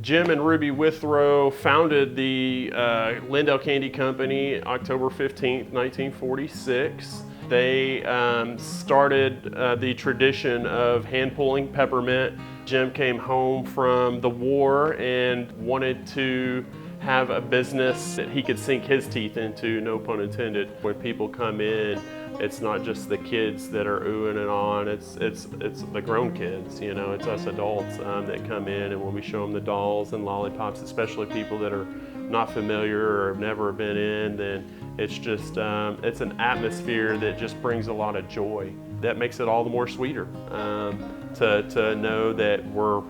Jim and Ruby Withrow founded the Lindale Candy Company October 15th, 1946. They started the tradition of hand-pulling peppermint. Jim came home from the war and wanted to have a business that he could sink his teeth into, no pun intended. When people come in, it's not just the kids that are oohing and on, it's the grown kids, you know, it's us adults that come in, and when we show them the dolls and lollipops, especially people that are not familiar or have never been in, then it's just, it's an atmosphere that just brings a lot of joy. That makes it all the more sweeter to know that we're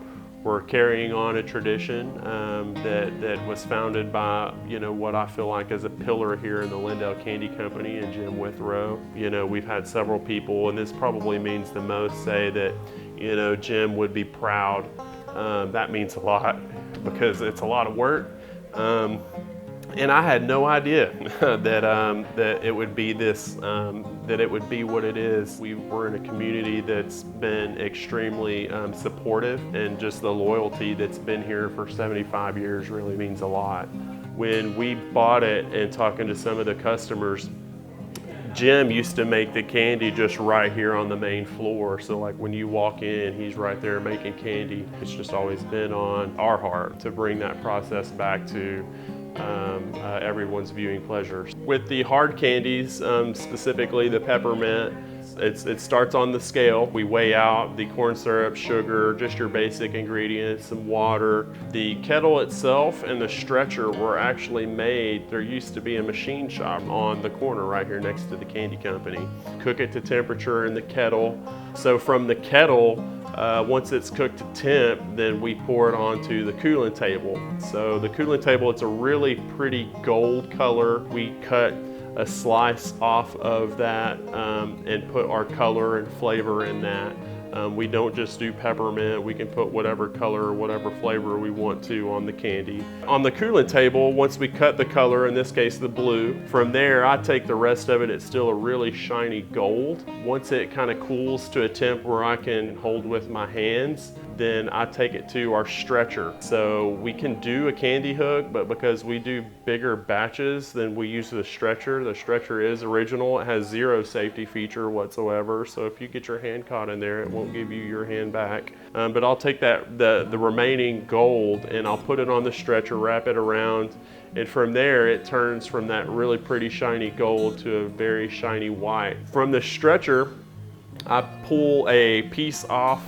carrying on a tradition that was founded by, you know, what I feel like is a pillar here in the Lindale Candy Company and Jim Withrow. You know, we've had several people, and this probably means the most, say that, you know, Jim would be proud. That means a lot because it's a lot of work. And I had no idea that it would be this, that it would be what it is. We're in a community that's been extremely supportive, and just the loyalty that's been here for 75 years really means a lot. When we bought it and talking to some of the customers, Jim used to make the candy just right here on the main floor. So like when you walk in, he's right there making candy. It's just always been on our heart to bring that process back to everyone's viewing pleasures. With the hard candies, specifically the peppermint, it starts on the scale. We weigh out the corn syrup, sugar, just your basic ingredients, some water. The kettle itself and the stretcher were actually made. There used to be a machine shop on the corner right here next to the candy company. Cook it to temperature in the kettle. So from the kettle, once it's cooked to temp, then we pour it onto the cooling table. So the cooling table, it's a really pretty gold color. We cut a slice off of that and put our color and flavor in that. We don't just do peppermint, we can put whatever color or whatever flavor we want to on the candy. On the cooling table, once we cut the color, in this case the blue, from there I take the rest of it, it's still a really shiny gold. Once it kind of cools to a temp where I can hold with my hands, then I take it to our stretcher. So we can do a candy hook, but because we do bigger batches, then we use the stretcher. The stretcher is original. It has zero safety feature whatsoever. So if you get your hand caught in there, it won't give you your hand back. But I'll take the remaining gold and I'll put it on the stretcher, wrap it around, and from there it turns from that really pretty shiny gold to a very shiny white. From the stretcher, I pull a piece off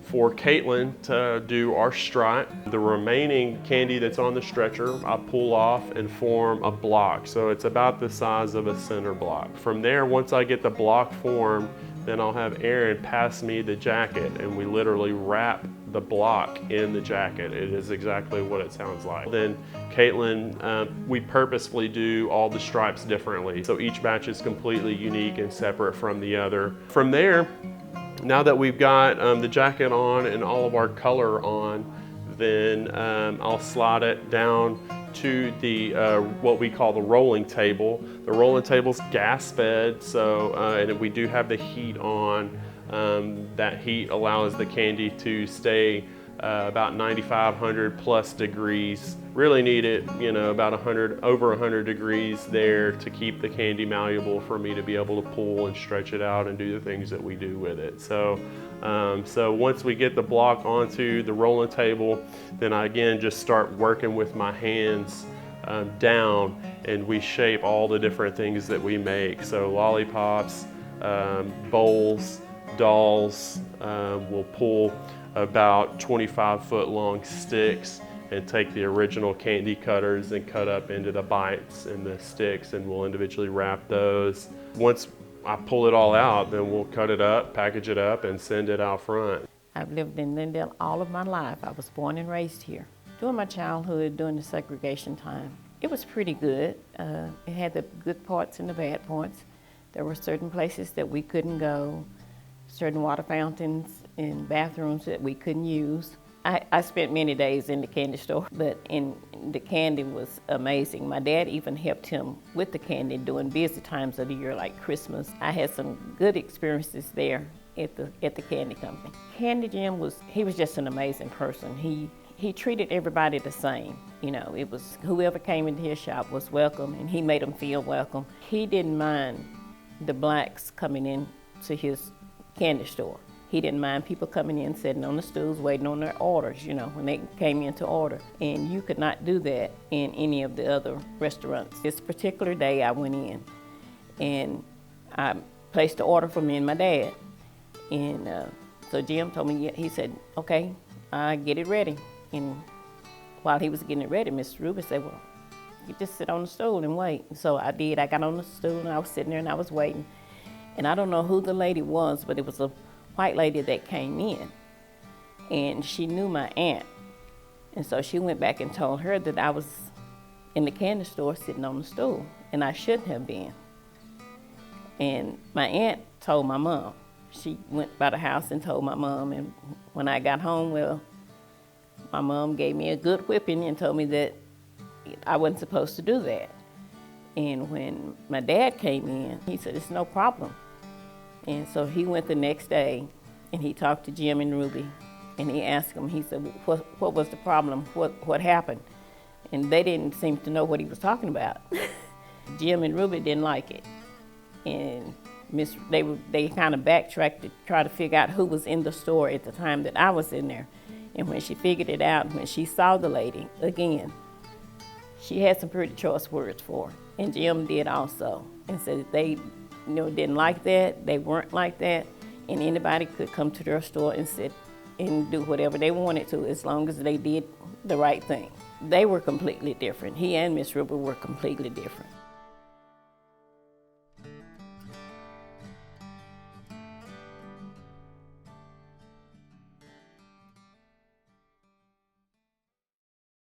for Caitlin to do our stripe. The remaining candy that's on the stretcher, I pull off and form a block. So it's about the size of a center block. From there, once I get the block formed, then I'll have Aaron pass me the jacket, and we literally wrap the block in the jacket. It is exactly what it sounds like. Then Caitlin, we purposefully do all the stripes differently. So each batch is completely unique and separate from the other. From there, now that we've got the jacket on and all of our color on, then I'll slide it down to the what we call the rolling table. The rolling table's gas fed, so and we do have the heat on. That heat allows the candy to stay about 9,500 plus degrees. Really need it, you know, about over 100 degrees there to keep the candy malleable for me to be able to pull and stretch it out and do the things that we do with it. So once we get the block onto the rolling table, then I again just start working with my hands down, and we shape all the different things that we make. So lollipops, bowls, dolls, we'll pull about 25-foot long sticks and take the original candy cutters and cut up into the bites and the sticks, and we'll individually wrap those. Once I pull it all out, then we'll cut it up, package it up, and send it out front. I've lived in Lindale all of my life. I was born and raised here. During my childhood, during the segregation time, it was pretty good. It had the good parts and the bad parts. There were certain places that we couldn't go, certain water fountains and bathrooms that we couldn't use. I spent many days in the candy store, but the candy was amazing. My dad even helped him with the candy during busy times of the year like Christmas. I had some good experiences there at the candy company. Candy Jim was just an amazing person. He treated everybody the same. You know, it was whoever came into his shop was welcome, and he made them feel welcome. He didn't mind the blacks coming in to his candy store. He didn't mind people coming in, sitting on the stools, waiting on their orders, you know, when they came in to order. And you could not do that in any of the other restaurants. This particular day I went in, and I placed the order for me and my dad. And so Jim told me, he said, okay, get it ready. And while he was getting it ready, Mr. Ruby said, well, you just sit on the stool and wait. So I did. I got on the stool and I was sitting there and I was waiting. And I don't know who the lady was, but it was a white lady that came in. And she knew my aunt. And so she went back and told her that I was in the candy store sitting on the stool, and I shouldn't have been. And my aunt told my mom. She went by the house and told my mom. And when I got home, well, my mom gave me a good whipping and told me that I wasn't supposed to do that. And when my dad came in, he said, it's no problem. And so he went the next day and he talked to Jim and Ruby, and he asked them, he said, what was the problem? What happened? And they didn't seem to know what he was talking about. Jim and Ruby didn't like it. And they kind of backtracked to try to figure out who was in the store at the time that I was in there. And when she figured it out, when she saw the lady again, she had some pretty choice words for her. And Jim did also, and said that they didn't like that, they weren't like that, and anybody could come to their store and sit and do whatever they wanted to as long as they did the right thing. They were completely different. He and Miss Ruby were completely different.